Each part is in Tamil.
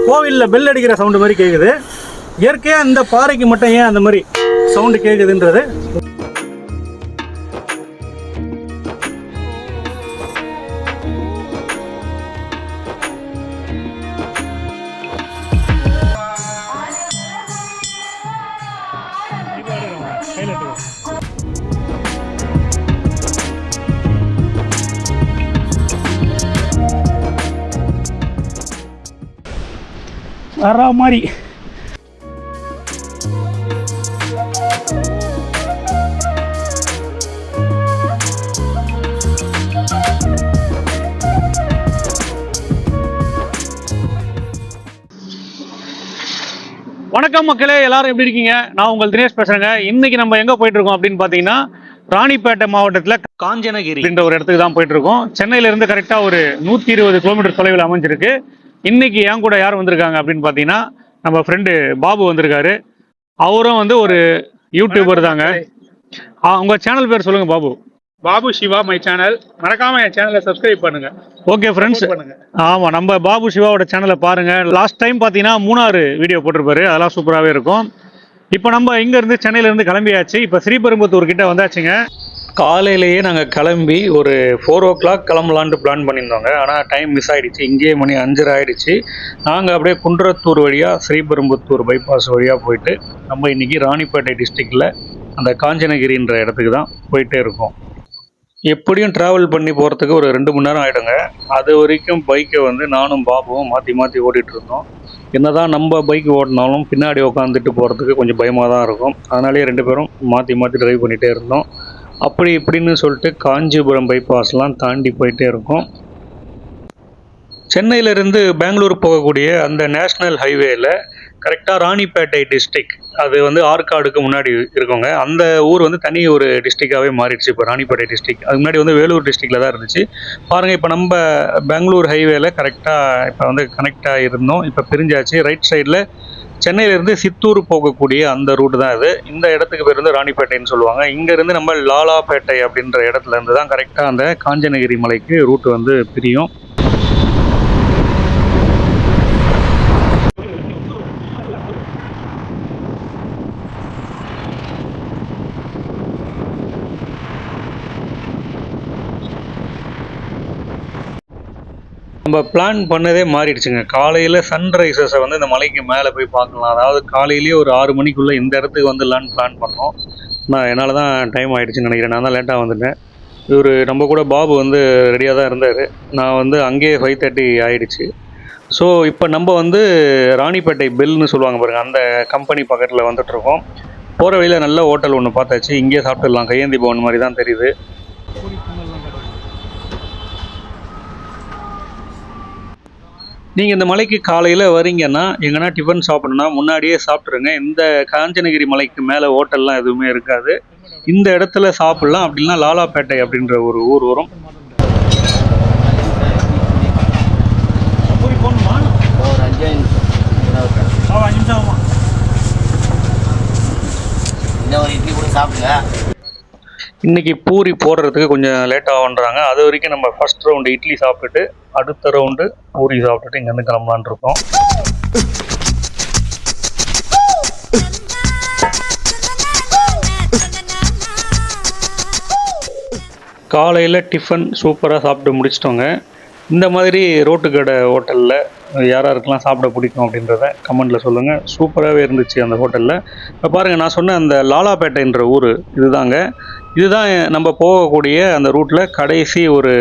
கோவிலில் பெல் அடிக்கிற சவுண்டு மாதிரி கேட்குது. இயற்கையாக இந்த பாறைக்கு மட்டும் ஏன் அந்த மாதிரி சவுண்டு கேட்குதுன்றது வர மாதிரி. வணக்கம் மக்களே, எல்லாரும் எப்படி இருக்கீங்க? நான் உங்கள் தினேஷ் பேசுறேங்க. இன்னைக்கு நம்ம எங்க போயிட்டு இருக்கோம் அப்படின்னு பாத்தீங்கன்னா, ராணிப்பேட்டை மாவட்டத்தில் காஞ்சனகிரி என்ற ஒரு இடத்துக்கு தான் போயிட்டு இருக்கோம். சென்னையில இருந்து கரெக்டா ஒரு 120 கிலோமீட்டர் தொலைவில் அமைஞ்சிருக்கு. இன்னைக்கு என் கூட யார் வந்திருக்காங்க அப்படின்னு பாத்தீங்கன்னா, நம்ம ஃப்ரெண்டு பாபு வந்திருக்காரு. அவரும் வந்து ஒரு யூடியூபர் தாங்க. உங்க சேனல் பேர் சொல்லுங்க பாபு. Babu Siva my channel. மறக்காம என் சேனலை சப்ஸ்கிரைப் பண்ணுங்க. ஓகே ஃப்ரெண்ட்ஸ், ஆமா நம்ம பாபு சிவாவோட சேனலை பாருங்க. லாஸ்ட் டைம் பாத்தீங்கன்னா 3 வீடியோ போட்டிருப்பாரு, அதெல்லாம் சூப்பராகவே இருக்கும். இப்போ நம்ம இங்க இருந்து சென்னையில இருந்து கிளம்பியாச்சு. இப்போ ஸ்ரீபெரும்புத்தூர் கிட்ட வந்தாச்சுங்க. காலையிலேயே நாங்கள் கிளம்பி ஒரு 4 o'clock கிளம்பலான்ட்டு பிளான் பண்ணியிருந்தோங்க. ஆனால் டைம் மிஸ் ஆகிடுச்சு. இங்கேயே மணி 5:30 ஆகிடுச்சு. நாங்கள் அப்படியே குன்றத்தூர் வழியாக ஸ்ரீபெரும்புத்தூர் பைபாஸ் வழியாக போயிட்டு நம்ம இன்றைக்கி ராணிப்பேட்டை டிஸ்ட்ரிக்டில் அந்த காஞ்சனகிரின்ற இடத்துக்கு தான் போயிட்டே இருக்கோம். எப்படியும் ட்ராவல் பண்ணி போகிறதுக்கு ஒரு 2 மணி நேரம் ஆகிடுங்க. அது வரைக்கும் பைக்கை வந்து நானும் பாபுவும் மாற்றி ஓட்டிகிட்டு இருந்தோம். என்னதான் நம்ம பைக் ஓட்டினாலும் பின்னாடி உட்காந்துட்டு போகிறதுக்கு கொஞ்சம் பயமாக தான் இருக்கும். அதனாலேயே 2 பேரும் மாற்றி ட்ரைவ் பண்ணிகிட்டே இருந்தோம். அப்படி இப்படின்னு சொல்லிட்டு காஞ்சிபுரம் பைபாஸ்லாம் தாண்டி போயிட்டே இருக்கோம். சென்னையிலேருந்து பெங்களூர் போகக்கூடிய அந்த நேஷ்னல் ஹைவேயில் கரெக்டாக ராணிப்பேட்டை டிஸ்ட்ரிக்ட், அது வந்து ஆற்காடுக்கு முன்னாடி இருக்கோங்க. அந்த ஊர் வந்து தனி ஒரு டிஸ்ட்ரிக்டாகவே மாறிடுச்சு இப்போ ராணிப்பேட்டை டிஸ்ட்ரிக்ட். அதுக்கு முன்னாடி வந்து வேலூர் டிஸ்ட்ரிக்டில் தான் இருந்துச்சு. பாருங்கள், இப்போ நம்ம பெங்களூர் ஹைவேல கரெக்டாக இப்போ வந்து கனெக்ட் ஆகிருந்தோம். இப்போ பிரிஞ்சாச்சு. ரைட் சைடில் சென்னையிலேருந்து சித்தூர் போகக்கூடிய அந்த ரூட்டு தான் இது. இந்த இடத்துக்கு பேர் வந்து ராணிப்பேட்டைன்னு சொல்லுவாங்க. இங்கேருந்து நம்ம லாலாப்பேட்டை அப்படின்ற இடத்துல இருந்து தான் கரெக்டாக அந்த காஞ்சனகிரி மலைக்கு ரூட்டு வந்து பிரியும். நம்ம பிளான் பண்ணதே மாறிடுச்சுங்க. காலையில் சன்ரைசஸை வந்து இந்த மலைக்கு மேலே போய் பார்க்கலாம். அதாவது காலையிலேயே ஒரு 6 மணிக்குள்ளே இந்த இடத்துக்கு வந்துடலான்னு பிளான் பண்ணோம். நான் என்னால் தான் டைம் ஆகிடுச்சுன்னு நினைக்கிறேன். நான் தான் லேட்டாக வந்துட்டேன். இவர் நம்ம கூட பாபு வந்து ரெடியாக தான் இருந்தார். நான் வந்து அங்கேயே 5:30 ஆகிடுச்சு. ஸோ இப்போ நம்ம வந்து ராணிப்பேட்டை பெல்னு சொல்லுவாங்க பாருங்கள், அந்த கம்பெனி பக்கத்தில் வந்துட்டுருக்கோம். போகிற வழியில் நல்ல ஹோட்டல் ஒன்று பார்த்தாச்சு. இங்கேயே சாப்பிட்டுடலாம். கையேந்தி பவன் மாதிரி தான் தெரியுது. நீங்கள் இந்த மலைக்கு காலையில் வரீங்கன்னா எங்கன்னா டிஃபன் சாப்பிட்ணுன்னா முன்னாடியே சாப்பிட்ருங்க. இந்த காஞ்சனகிரி மலைக்கு மேலே ஹோட்டல்லாம் எதுவுமே இருக்காது. இந்த இடத்துல சாப்பிட்லாம். அப்படின்னா லாலாப்பேட்டை அப்படின்ற ஒரு ஊர் வரும். இன்னைக்கு பூரி போடுறதுக்கு கொஞ்சம் லேட்டாக பண்ணுறாங்க. அது வரைக்கும் நம்ம ஃபர்ஸ்ட் ரவுண்டு இட்லி சாப்பிட்டுட்டு அடுத்த ரவுண்டு பூரி சாப்பிட்டுட்டு இங்கேருந்து கிளம்பலான் இருக்கோம். காலையில் டிஃபன் சூப்பராக சாப்பிட்டு முடிச்சிட்டோங்க. இந்த மாதிரி ரோட்டு கடை ஹோட்டலில் யாராருக்கெல்லாம் சாப்பிட பிடிக்கும் அப்படின்றத கமெண்டில் சொல்லுங்கள். சூப்பராகவே இருந்துச்சு அந்த ஹோட்டலில். இப்போ பாருங்கள், நான் சொன்ன அந்த லாலாப்பேட்டைன்ற ஊர் இதுதாங்க. இதுதான் நம்ம போகக்கூடிய அந்த ரூட்டில் கடைசி ஒரு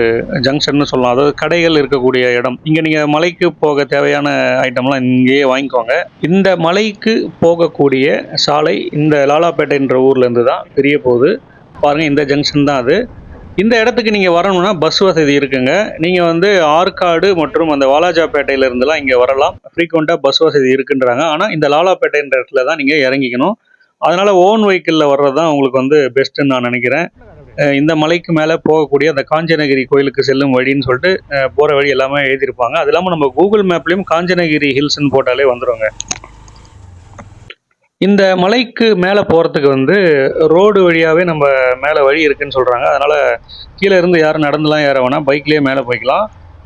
ஜங்ஷன்னு சொல்லலாம். அதாவது கடைகள் இருக்கக்கூடிய இடம். இங்கே நீங்கள் மலைக்கு போக தேவையான ஐட்டம்லாம் இங்கேயே வாங்கிக்கோங்க. இந்த மலைக்கு போகக்கூடிய சாலை இந்த லாலாப்பேட்டைன்ற ஊர்லேருந்து தான் பிரிய போகுது. பாருங்கள், இந்த ஜங்ஷன் தான் அது. இந்த இடத்துக்கு நீங்கள் வரணும்னா பஸ் வசதி இருக்குங்க. நீங்கள் வந்து ஆற்காடு மற்றும் அந்த வாலாஜாப்பேட்டையிலேருந்துலாம் இங்கே வரலாம். ஃப்ரீக்வெண்ட்டாக பஸ் வசதி இருக்குன்றாங்க. ஆனால் இந்த லாலாப்பேட்டைன்ற இடத்துல தான் நீங்கள் இறங்கிக்கணும். அதனால் ஓன் வெஹிக்கிளில் வர்றது தான் உங்களுக்கு வந்து பெஸ்ட்டுன்னு நான் நினைக்கிறேன். இந்த மலைக்கு மேலே போகக்கூடிய அந்த காஞ்சனகிரி கோயிலுக்கு செல்லும் வழின்னு சொல்லிட்டு போகிற வழி எல்லாமே எழுதியிருப்பாங்க. அது இல்லாமல் நம்ம கூகுள் மேப்லேயும் காஞ்சனகிரி ஹில்ஸ்ன்னு போட்டாலே வந்துடுங்க. இந்த மலைக்கு மேலே போகிறதுக்கு வந்து ரோடு வழியாகவே நம்ம மேலே வழி இருக்குதுன்னு சொல்கிறாங்க. அதனால் கீழே இருந்து யாரும் நடந்துலாம் ஏற வேணாம், பைக்லேயே மேலே போய்க்கலாம்.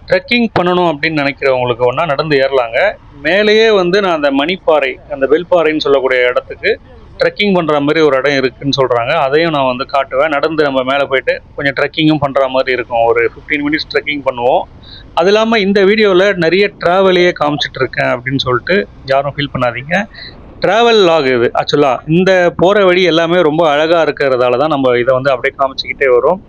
ட்ரெக்கிங் பண்ணணும் அப்படின்னு நினைக்கிறவங்களுக்கு ஒன்றா நடந்து ஏறலாங்க. மேலேயே வந்து நான் அந்த மணிப்பாறை, அந்த வெல்பாறைன்னு சொல்லக்கூடிய இடத்துக்கு ட்ரெக்கிங் பண்ணுற மாதிரி ஒரு இடம் இருக்குதுன்னு சொல்கிறாங்க. அதையும் நான் வந்து காட்டுவேன். நடந்து நம்ம மேலே போயிட்டு கொஞ்சம் ட்ரெக்கிங்கும் பண்ணுற மாதிரி இருக்கும். ஒரு 15 மினிட்ஸ் ட்ரெக்கிங் பண்ணுவோம். அது இல்லாமல் இந்த வீடியோவில் நிறைய ட்ராவலையே காமிச்சிட்டு இருக்கேன் அப்படின்னு சொல்லிட்டு யாரும் ஃபீல் பண்ணாதீங்க. ட்ராவல் லாக் இது ஆக்சுவலாக. இந்த போகிற வழி எல்லாமே ரொம்ப அழகாக இருக்கிறதால தான் நம்ம இதை வந்து அப்படியே காமிச்சிக்கிட்டே வரும்.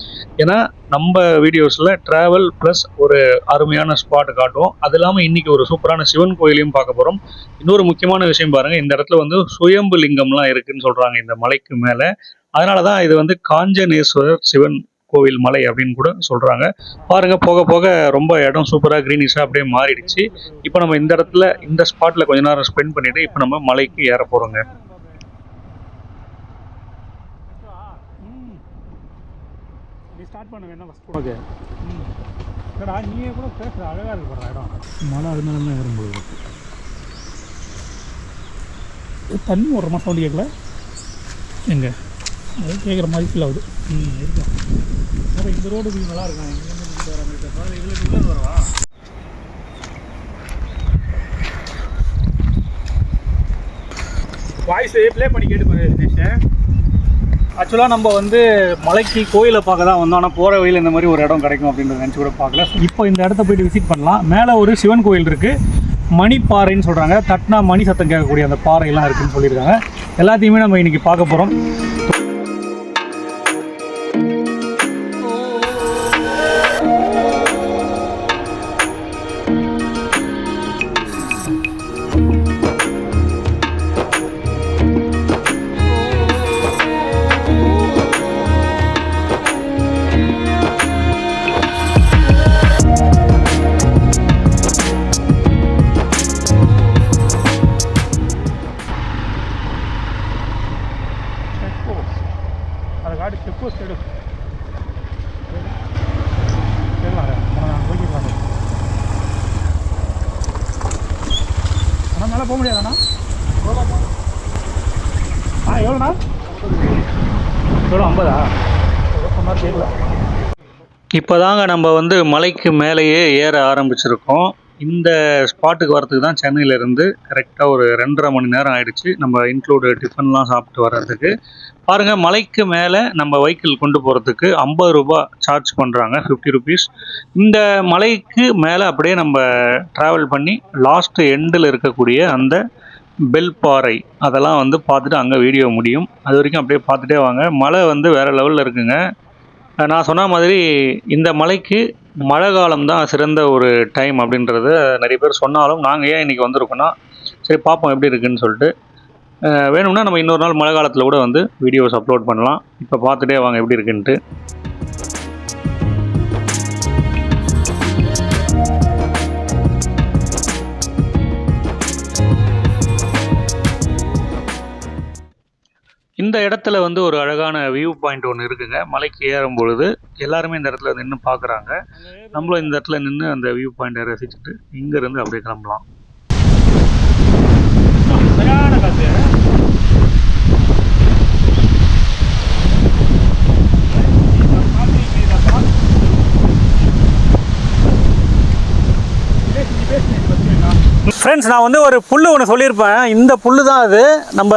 ஏன்னா நம்ம வீடியோஸில் ட்ராவல் ப்ளஸ் ஒரு அருமையான ஸ்பாட் காட்டுவோம். அது இல்லாமல் இன்றைக்கி ஒரு சூப்பரான சிவன் கோயிலையும் பார்க்க போகிறோம். இன்னொரு முக்கியமான விஷயம் பாருங்கள், இந்த இடத்துல வந்து சுயம்பு லிங்கம்லாம் இருக்குதுன்னு சொல்கிறாங்க இந்த மலைக்கு மேலே. அதனால தான் இது வந்து காஞ்சனேஸ்வரர் சிவன் கோவில் மலை அப்படின்னு கூட சொல்கிறாங்க. பாருங்கள், போக போக ரொம்ப இடம் சூப்பராக க்ரீனிஷாக அப்படியே மாறிடுச்சு. இப்போ நம்ம இந்த இடத்துல இந்த ஸ்பாட்டில் கொஞ்ச நேரம் ஸ்பெண்ட் பண்ணிவிட்டு இப்போ நம்ம மலைக்கு ஏற போகிறோங்க. ஸ்டார்ட் பண்ண வேணா ஃபஸ்ட் ஓகே. நீயே கூட பேசுகிற அழகாக இருக்கு போகிற இடம். மழை அது மேலே தான் ஏறும்போது இருக்கு. தண்ணி ஓடுற சவுண்டு கேட்கல எங்கே? அது கேட்குற மாதிரி ஃபீல் ஆகுது. இருக்கும். அப்புறம் இந்த ரோடு நல்லா இருக்கும். இங்கேருந்து வர மாதிரி இதில் இங்கேருந்து வரவா? வாய்ஸ் ப்ளே பண்ணி கேட்டு பாரு தினேஷ். ஆக்சுவலாக நம்ம வந்து மலைக்கு கோயிலை பார்க்க தான் வந்தோம். ஆனால் போகிற வழியில் இந்த மாதிரி ஒரு இடம் கிடைக்கும் அப்படின்றத நினச்சி கூட பார்க்கல. இப்போ இந்த இடத்த போய்ட்டு விசிட் பண்ணலாம். மேலே ஒரு சிவன் கோயில் இருக்குது, மணிப்பாறைன்னு சொல்கிறாங்க. தட்டினா மணி சத்தம் கேட்கக்கூடிய அந்த பாறையெல்லாம் இருக்குதுன்னு சொல்லியிருக்காங்க. எல்லாத்தையுமே நம்ம இன்றைக்கி பார்க்க போகிறோம். செக் போஸ்ட் எடு. ஆனால் மேலே போக முடியாதாண்ணா? எவ்வளோண்ணா? எவ்வளோ? 50? சொன்னார் கேட்கல. இப்போ தாங்க நம்ம வந்து மலைக்கு மேலேயே ஏற ஆரம்பிச்சிருக்கோம். இந்த ஸ்பாட்டுக்கு வரதுக்கு தான் சென்னையிலேருந்து கரெக்டாக ஒரு 2.5 மணி நேரம் ஆயிடுச்சு. நம்ம இன்க்ளூடு டிஃபன்லாம் சாப்பிட்டு வர்றதுக்கு. பாருங்கள், மலைக்கு மேலே நம்ம வெஹிக்கிள் கொண்டு போகிறதுக்கு 50 ரூபா சார்ஜ் பண்ணுறாங்க, 50 ருபீஸ். இந்த மலைக்கு மேலே அப்படியே நம்ம ட்ராவல் பண்ணி லாஸ்ட்டு எண்டில் இருக்கக்கூடிய அந்த பெல்பாறை அதெல்லாம் வந்து பார்த்துட்டு அங்கே வீடியோ முடியும். அது வரைக்கும் அப்படியே பார்த்துட்டே வாங்க. மலை வந்து வேறு லெவலில் இருக்குங்க. நான் சொன்ன மாதிரி இந்த மலைக்கு மழை காலம் தான் சிறந்த ஒரு டைம் அப்படின்றத நிறைய பேர் சொன்னாலும் நாங்கள் ஏன் இன்றைக்கி வந்திருக்கோன்னா, சரி பார்ப்போம் எப்படி இருக்குதுன்னு சொல்லிட்டு. வேணும்னா நம்ம இன்னொரு நாள் மழை காலத்தில் கூட வந்து வீடியோஸ் அப்லோட் பண்ணலாம். இப்போ பார்த்துட்டே வாங்க எப்படி இருக்குன்ட்டு. இந்த இடத்துல வந்து ஒரு அழகான வியூ பாயிண்ட் ஒன்று இருக்குங்க. மலைக்கு ஏறும் பொழுது எல்லாருமே இந்த இடத்துல நின்று பார்க்குறாங்க. நம்மளும் இந்த இடத்துல நின்று அந்த வியூ பாயிண்ட்டை ரசிச்சுட்டு இங்கேருந்து அப்படியே கிளம்பலாம். ஃப்ரெண்ட்ஸ், நான் வந்து ஒரு புல் ஒன்று சொல்லியிருப்பேன். இந்த புல் தான் அது. நம்ம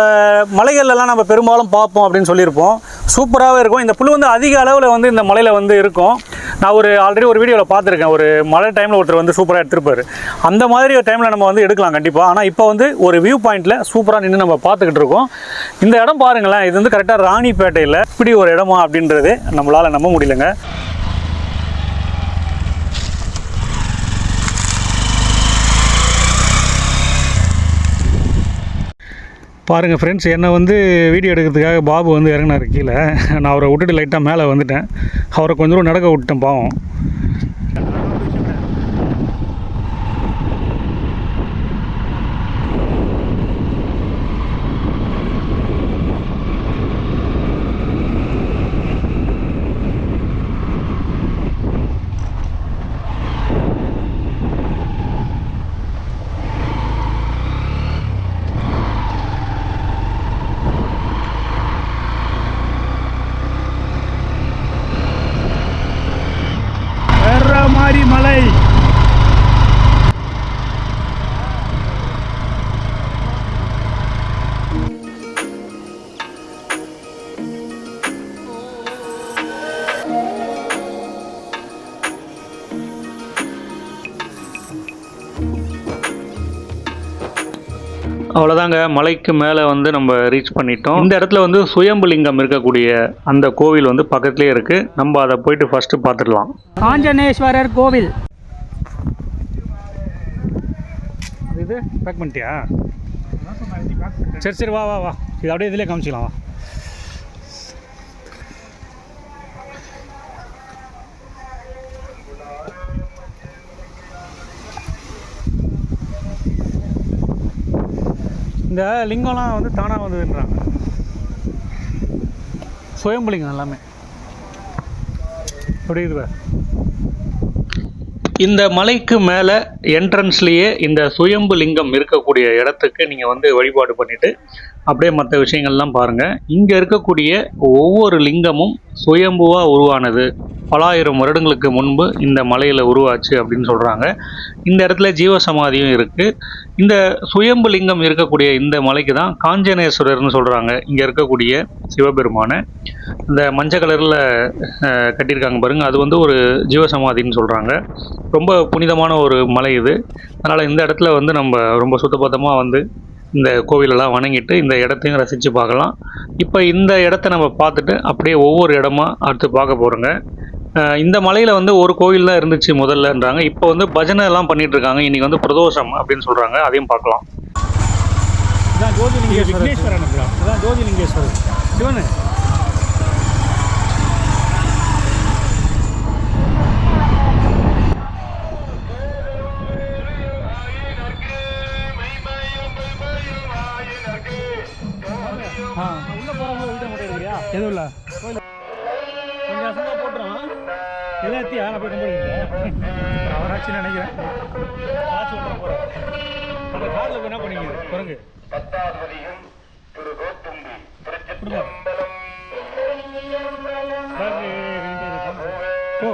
மலைகள்லாம் நம்ம பெரும்பாலும் பார்ப்போம் அப்படின்னு சொல்லியிருப்போம். சூப்பராகவே இருக்கும். இந்த புல் வந்து அதிக அளவில் வந்து இந்த மலையில் வந்து இருக்கும். நான் ஆல்ரெடி ஒரு வீடியோவில் பார்த்துருக்கேன். ஒரு மழை டைமில் ஒருத்தர் வந்து சூப்பராக எடுத்துருப்பார். அந்த மாதிரி ஒரு டைமில் நம்ம வந்து எடுக்கலாம் கண்டிப்பாக. ஆனால் இப்போ வந்து ஒரு வியூ பாயிண்ட்டில் சூப்பராக நின்று நம்ம பார்த்துக்கிட்டு இருக்கோம். இந்த இடம் பாருங்களேன், இது வந்து கரெக்டாக ராணிப்பேட்டையில் இப்படி ஒரு இடமா அப்படின்றது நம்மளால் நம்ப முடியலங்க. பாருங்கள் ஃப்ரெண்ட்ஸ், என்னை வந்து வீடியோ எடுக்கிறதுக்காக பாபு வந்து இறங்கினார் கீழே. நான் அவரை விட்டுட்டு லைட்டாக மேலே வந்துட்டேன். அவரை கொஞ்சம் தூரம் நடக்க விட்டேன் பாவம். அவ்வளோதாங்க, மலைக்கு மேலே வந்து நம்ம ரீச் பண்ணிட்டோம். இந்த இடத்துல வந்து சுயம்புலிங்கம் இருக்கக்கூடிய அந்த கோவில் வந்து பக்கத்துலேயே இருக்குது. நம்ம அதை போயிட்டு ஃபஸ்ட்டு பார்த்துடலாம். ஆஞ்சநேஸ்வரர் கோவில். இது பேக் பண்ணிட்டியா? சரி சரி, வா வா வா, இது அப்படியே இதிலே காமிச்சிக்கலாம். வா. இந்த லிங்கம்லாம் வந்து தானாக வந்ததுன்றாங்க. சுயம்புலிங்கம் எல்லாமே அப்படி இது. இந்த மலைக்கு மேலே என்ட்ரன்ஸ்லேயே இந்த சுயம்பு லிங்கம் இருக்கக்கூடிய இடத்துக்கு நீங்கள் வந்து வழிபாடு பண்ணிவிட்டு அப்படியே மற்ற விஷயங்கள்லாம் பாருங்கள். இங்கே இருக்கக்கூடிய ஒவ்வொரு லிங்கமும் சுயம்புவாக உருவானது. பல ஆயிரம் வருடங்களுக்கு முன்பு இந்த மலையில் உருவாச்சு அப்படின்னு சொல்கிறாங்க. இந்த இடத்துல ஜீவசமாதியும் இருக்குது. இந்த சுயம்பு லிங்கம் இருக்கக்கூடிய இந்த மலைக்கு தான் காஞ்சனேஸ்வரர்னு சொல்கிறாங்க. இங்கே இருக்கக்கூடிய சிவபெருமானை இந்த மஞ்சள் கலரில் கட்டியிருக்காங்க பாருங்கள், அது வந்து ஒரு ஜீவசமாதின்னு சொல்கிறாங்க. ரொம்ப புனிதமான ஒரு மலை இது. அதனால் இந்த இடத்துல வந்து நம்ம ரொம்ப சுத்தபத்தமாக வந்து இந்த கோவிலெல்லாம் வணங்கிட்டு இந்த இடத்தையும் ரசித்து பார்க்கலாம். இப்போ இந்த இடத்த நம்ம பார்த்துட்டு அப்படியே ஒவ்வொரு இடமா அடுத்து பார்க்க போகிறோங்க. இந்த மலையில் வந்து ஒரு கோவில் தான் இருந்துச்சு முதல்லன்றாங்க. இப்போ வந்து பஜனை எல்லாம் பண்ணிட்டு இருக்காங்க. இன்றைக்கி வந்து பிரதோஷம் அப்படின்னு சொல்கிறாங்க. அதையும் பார்க்கலாம். இதான் ஜோதிலிங்கேஸ்வரன். இதான் ஜோதிலிங்கேஸ்வரர் சிவனு. உள்ள போகிறவங்க வீட்டை மட்டும் இருக்கிறியா? எதுவும் இல்லை, கொஞ்சம் அசங்காக போட்டுருவோம். எல்லாத்தையும் நான் போய் கும்பிடுங்க. அவராச்சுன்னு நினைக்கிறேன். ஆச்சு விட்ற போகிறேன். அந்த காரில் என்ன பண்ணிக்கிறது குரங்கு ஓ.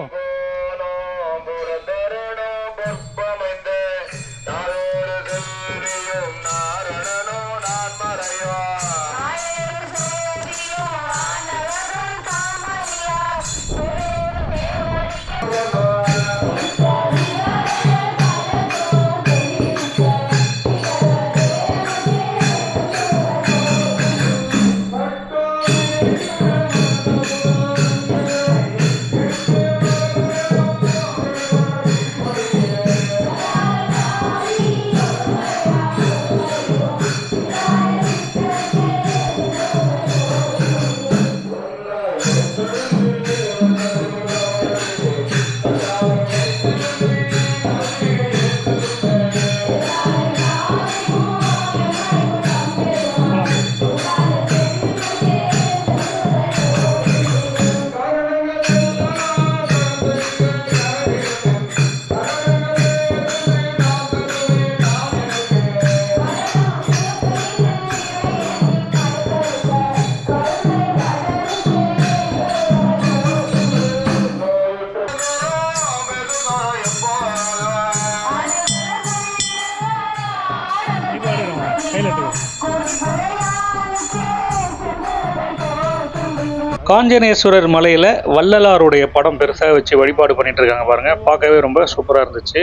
காஞ்சனேஸ்வரர் மலையில் வள்ளலாருடைய படம் பெருசாக வச்சு வழிபாடு பண்ணிட்டு இருக்காங்க பாருங்க. பார்க்கவே ரொம்ப சூப்பராக இருந்துச்சு.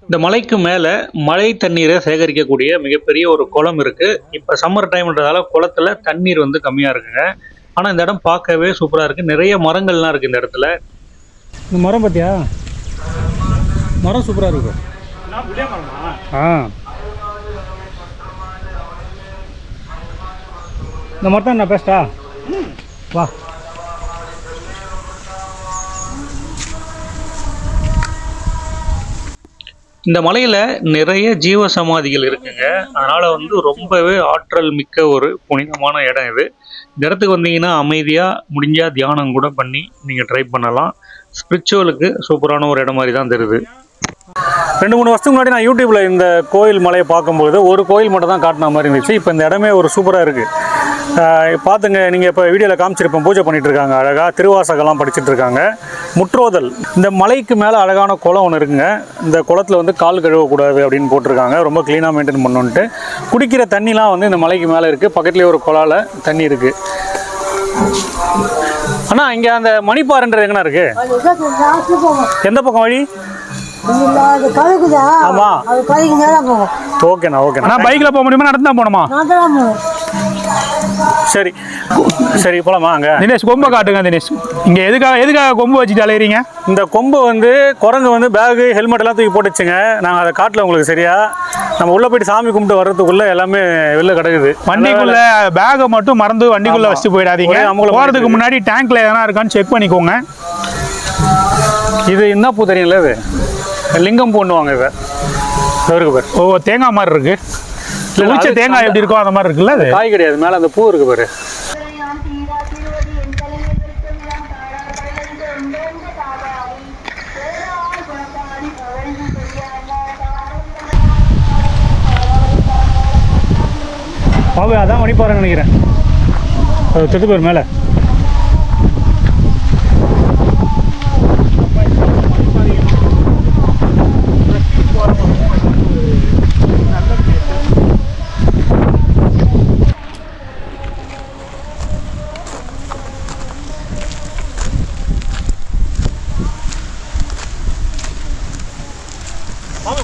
இந்த மலைக்கு மேலே மழை தண்ணீரை சேகரிக்கக்கூடிய மிகப்பெரிய ஒரு குளம் இருக்கு. இப்போ சம்மர் டைம்ன்றதால குளத்துல தண்ணீர் வந்து கம்மியாக இருக்குங்க. ஆனால் இந்த இடம் பார்க்கவே சூப்பராக இருக்கு. நிறைய மரங்கள்லாம் இருக்கு இந்த இடத்துல. இந்த மரம் பார்த்தியா? மரம் சூப்பராக இருக்கு. இந்த மரத்தான் என்ன பெஸ்ட்டா? வா. இந்த மலையில் நிறைய ஜீவ சமாதிகள் இருக்குங்க. அதனால் வந்து ரொம்பவே ஆற்றல் மிக்க ஒரு புனிதமான இடம் இது. இந்த இடத்துக்கு வந்தீங்கன்னா அமைதியாக முடிஞ்சால் தியானம் கூட பண்ணி நீங்கள் ட்ரை பண்ணலாம். ஸ்பிரிச்சுவலுக்கு சூப்பரான ஒரு இடம் மாதிரி தான் தெரியுது. 2-3 வருஷத்துக்கு முன்னாடி நான் யூடியூப்பில் இந்த கோயில் மலையை பார்க்கும்போது ஒரு கோயில் மட்டும் தான் காட்டின மாதிரி இருந்துச்சு. இப்போ இந்த இடமே ஒரு சூப்பராக இருக்குது. பார்த்துங்க, நீங்கள் இப்போ வீடியோவில் காமிச்சிருப்போம். பூஜை பண்ணிகிட்டு இருக்காங்க, அழகாக திருவாசகெல்லாம் படிச்சுட்டு இருக்காங்க. முற்றோதல். இந்த மலைக்கு மேலே அழகான குளம் ஒன்று இருக்குங்க. இந்த குளத்தில் வந்து கால் கழுவக்கூடாது அப்படின்னு போட்டிருக்காங்க. ரொம்ப க்ளீனாக மெயின்டைன் பண்ணணுன்ட்டு. குடிக்கிற தண்ணிலாம் வந்து இந்த மலைக்கு மேலே இருக்குது. பக்கத்துலேயே ஒரு குழாயில் தண்ணி இருக்குது. ஆனால் இங்கே அந்த மணிப்பாறைன்றது எங்கண்ணா இருக்குது? எந்த பக்கம் வழி? அது கழுகுதா? ஆமா. அது கழுகு நேரா போகும். ஓகேண்ணா ஓகேண்ணா. ஆனால் பைக்கில் போக முடியுமா, நடந்து தான் போகணுமா? நான் தான் போகணும். சரி சரி போலாமா அங்கே? தினேஷ் கொம்பை காட்டுங்க தினேஷ். இங்கே எதுக்காக கொம்பு வச்சுட்டு அலையிறீங்க? இந்த கொம்பு வந்து குரங்கு வந்து பேகு ஹெல்மெட் எல்லாம் தூக்கி போட்டுச்சுங்க. நாங்கள் அதை காட்டல உங்களுக்கு சரியா. நம்ம உள்ளே போயிட்டு சாமி கும்பிட்டு வர்றதுக்குள்ளே எல்லாமே வெளில கிடக்குது. வண்டிக்குள்ள பேகை மட்டும் மறந்து வண்டிக்குள்ள வச்சுட்டு போயிடாதீங்க. போகிறதுக்கு முன்னாடி டேங்க்ல எதனா இருக்கான்னு செக் பண்ணிக்கோங்க. இது என்ன பூ தெரியும்ல? இது லிங்கம் பூன்னுவாங்க. இதை இருக்கு பாரு. ஓ, தேங்காய் மாதிரி இருக்கு. உரிச்ச தேங்காய் எப்படி இருக்கோ அந்த மாதிரி இருக்குல்ல. அது காய் கிடையாது, மேலே அந்த பூ இருக்கு பாரு. பாபு அதான் மணிப்பாருன்னு நினைக்கிறேன். அது தெத்து பேர் மேலே.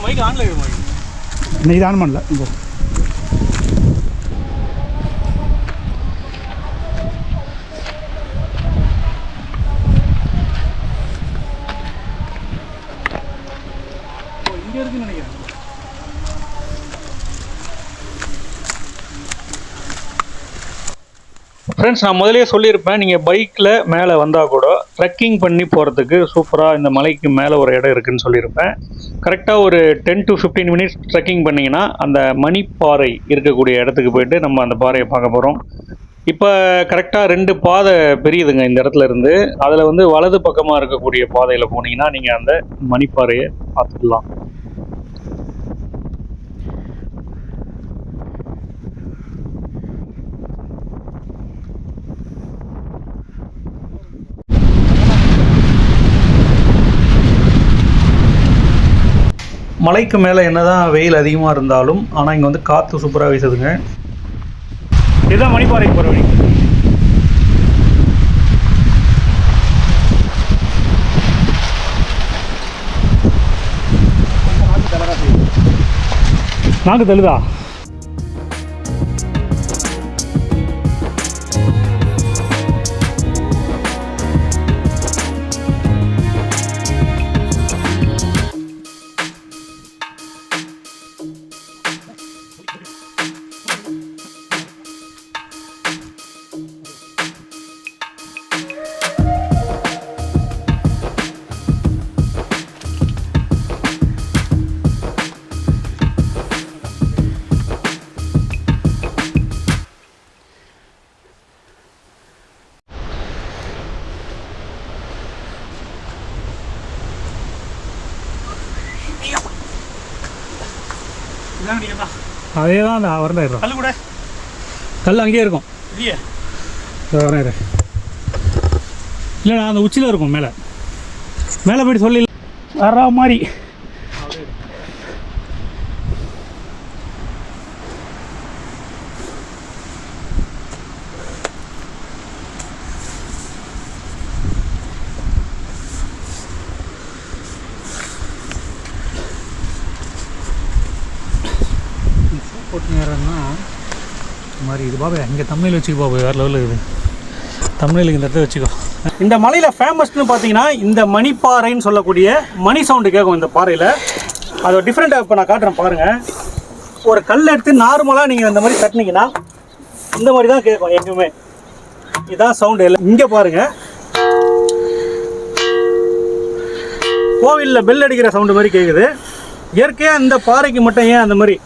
மைக் ஆன்ல இருக்கு. இன்னைக்கு ஆன் பண்ணல. இப்போ இங்கே இருக்குன்னு நினைக்கிறேன். ஃப்ரெண்ட்ஸ், நான் முதலே சொல்லியிருப்பேன், நீங்கள் பைக்கில் மேலே வந்தால் கூட ட்ரெக்கிங் பண்ணி போகிறதுக்கு சூப்பராக இந்த மலைக்கு மேலே ஒரு இடம் இருக்குதுன்னு சொல்லியிருப்பேன். கரெக்டாக ஒரு 10 to 15 மினிட்ஸ் ட்ரெக்கிங் பண்ணிங்கன்னா அந்த மணிப்பாறை இருக்கக்கூடிய இடத்துக்கு போயிட்டு நம்ம அந்த பாறையை பார்க்க போகிறோம். இப்போ கரெக்டாக 2 பாதை பெரியுதுங்க இந்த இடத்துல இருந்து. அதில் வந்து வலது பக்கமாக இருக்கக்கூடிய பாதையில் போனீங்கன்னா நீங்கள் அந்த மணிப்பாறையை பார்த்துக்கலாம். மலைக்கு மேலே என்னதான் வெயில் அதிகமாக இருந்தாலும் ஆனால் இங்கே வந்து காற்று சூப்பராக வீசுதுங்க. இதுதான் மணிப்பாறைக்கு போகிற வழி. நாக்கு தள்ளுதா? அதே தான் அந்த வரணும். கல் கூட கல் அங்கேயே இருக்கும். இல்லையே வரேன். இல்லைண்ணா அந்த உச்சியில் இருக்கும். மேலே மேலே போய்ட்டு சொல்லி வர மாதிரி. போட்டு நேரம்னா இந்த மாதிரி இது பாபு இங்கே தமிழில் வச்சுக்கோ பாபு. வேறு லெவலில் இருக்குது தமிழில். இந்த இடத்துல வச்சுக்கோ. இந்த மலையில் ஃபேமஸ்னு பார்த்தீங்கன்னா இந்த மணிப்பாறைன்னு சொல்லக்கூடிய மணி சவுண்டு கேட்கும் இந்த பாறையில். அது ஒரு டிஃப்ரெண்ட்டாக இப்போ நான் காட்டுறேன் பாருங்கள். ஒரு கல் எடுத்து நார்மலாக நீங்கள் இந்த மாதிரி தட்டினீங்கன்னா இந்த மாதிரி தான் கேட்கும் எங்குமே. இதுதான் சவுண்டு. எல்லாம் இங்கே பாருங்கள், கோவிலில் பெல் அடிக்கிற சவுண்டு மாதிரி கேட்குது. இயற்கையாக இந்த பாறைக்கு மட்டும் ஏன் அந்த மாதிரி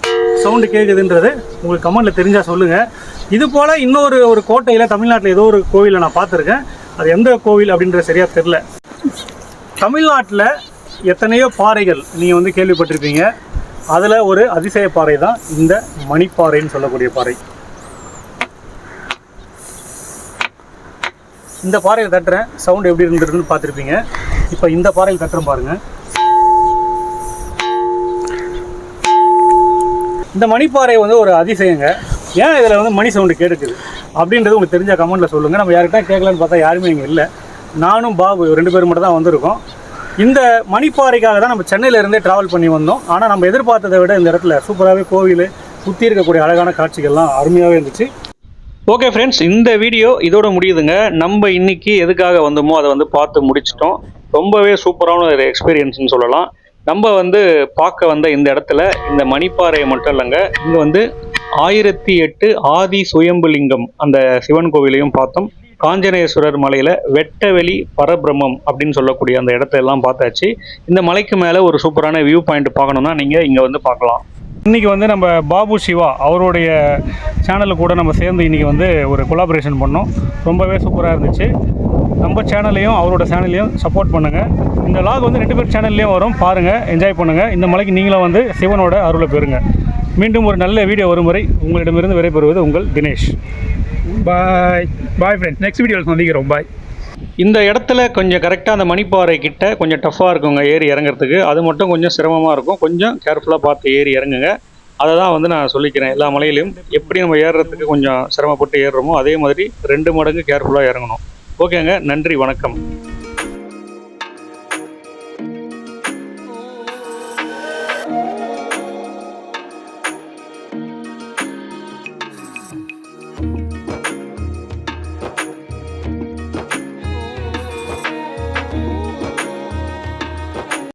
சவுண்டு கேட்குதுன்றது உங்களுக்கு கமெண்ட்டில் தெரிஞ்சால் சொல்லுங்கள். இது போல் ஒரு கோட்டையில் தமிழ்நாட்டில் ஏதோ ஒரு கோவிலில் நான் பார்த்துருக்கேன். அது எந்த கோவில் அப்படின்றது சரியாக தெரில. தமிழ்நாட்டில் எத்தனையோ பாறைகள் நீங்கள் வந்து கேள்விப்பட்டிருப்பீங்க. அதில் ஒரு அதிசய பாறை தான் இந்த மணிப்பாறைன்னு சொல்லக்கூடிய பாறை. இந்த பாறையில் தட்டுறேன் சவுண்டு எப்படி இருந்துருக்குன்னு பார்த்துருப்பீங்க. இப்போ இந்த பாறையில் தட்டுறேன் பாருங்கள். இந்த மணிப்பாறை வந்து ஒரு அதிசயங்க. ஏன் இதில் வந்து மணி சவுண்டு கேட்குது அப்படின்றது உங்களுக்கு தெரிஞ்ச கமெண்ட்டில் சொல்லுங்கள். நம்ம யார்கிட்ட கேட்கலான்னு பார்த்தா யாருமே இங்கே இல்லை. நானும் பாபு 2 பேர் மட்டும் தான் வந்திருக்கோம். இந்த மணிப்பாறைக்காக தான் நம்ம சென்னையிலேருந்தே ட்ராவல் பண்ணி வந்தோம். ஆனால் நம்ம எதிர்பார்த்ததை விட இந்த இடத்துல சூப்பராகவே கோவில் சுற்றி இருக்கக்கூடிய அழகான காட்சிகள்லாம் அருமையாகவே இருந்துச்சு. ஓகே ஃப்ரெண்ட்ஸ், இந்த வீடியோ இதோட முடியுதுங்க. நம்ம இன்னைக்கு எதுக்காக வந்தோமோ அதை வந்து பார்த்து முடிச்சிட்டோம். ரொம்பவே சூப்பரான ஒரு எக்ஸ்பீரியன்ஸ்னு சொல்லலாம். நம்ம வந்து பார்க்க வந்த இந்த இடத்துல இந்த மணிப்பாறையை மட்டும் இல்லைங்க, இங்கே வந்து 1008 ஆதி சுயம்புலிங்கம் அந்த சிவன் கோவிலையும் பார்த்தோம். காஞ்சனேஸ்வரர் மலையில் வெட்டவெளி பரபிரம்மம் அப்படின்னு சொல்லக்கூடிய அந்த இடத்தெல்லாம் பார்த்தாச்சு. இந்த மலைக்கு மேலே ஒரு சூப்பரான வியூ பாயிண்ட் பார்க்கணுன்னா நீங்கள் இங்கே வந்து பார்க்கலாம். இன்றைக்கி வந்து நம்ம பாபு சிவா அவருடைய சேனலில் கூட நம்ம சேர்ந்து இன்றைக்கி வந்து ஒரு கொலாபரேஷன் பண்ணோம். ரொம்பவே சூப்பராக இருந்துச்சு. நம்ம சேனல்லையும் அவரோட சேனல்லையும் சப்போர்ட் பண்ணுங்கள். இந்த லாக் வந்து 2 பேர் சேனல்லையும் வரும், பாருங்கள், என்ஜாய் பண்ணுங்கள். இந்த மலைக்கு நீங்களும் வந்து சிவனோட அருளை பெறுங்க. மீண்டும் ஒரு நல்ல வீடியோ வரும் வரை உங்களிடமிருந்து விடைபெறுவது உங்கள் தினேஷ். பாய் பாய் ஃப்ரெண்ட்ஸ், நெக்ஸ்ட் வீடியோவில் சந்திக்கிறோம். பாய். இந்த இடத்துல கொஞ்சம் கரெக்டாக அந்த மணிப்பாறை கிட்ட கொஞ்சம் டஃப்பாக இருக்குங்க ஏறி இறங்குறதுக்கு. அது மட்டும் கொஞ்சம் சிரமமாக இருக்கும். கொஞ்சம் கேர்ஃபுல்லாக பார்த்து ஏறி இறங்குங்க. அதை தான் வந்து நான் சொல்லிக்கிறேன். எல்லா மலையிலையும் எப்படி நம்ம ஏறுறதுக்கு கொஞ்சம் சிரமப்பட்டு ஏறுறோமோ அதே மாதிரி 2 மடங்கு கேர்ஃபுல்லாக இறங்கணும். ஓகேங்க, நன்றி, வணக்கம்.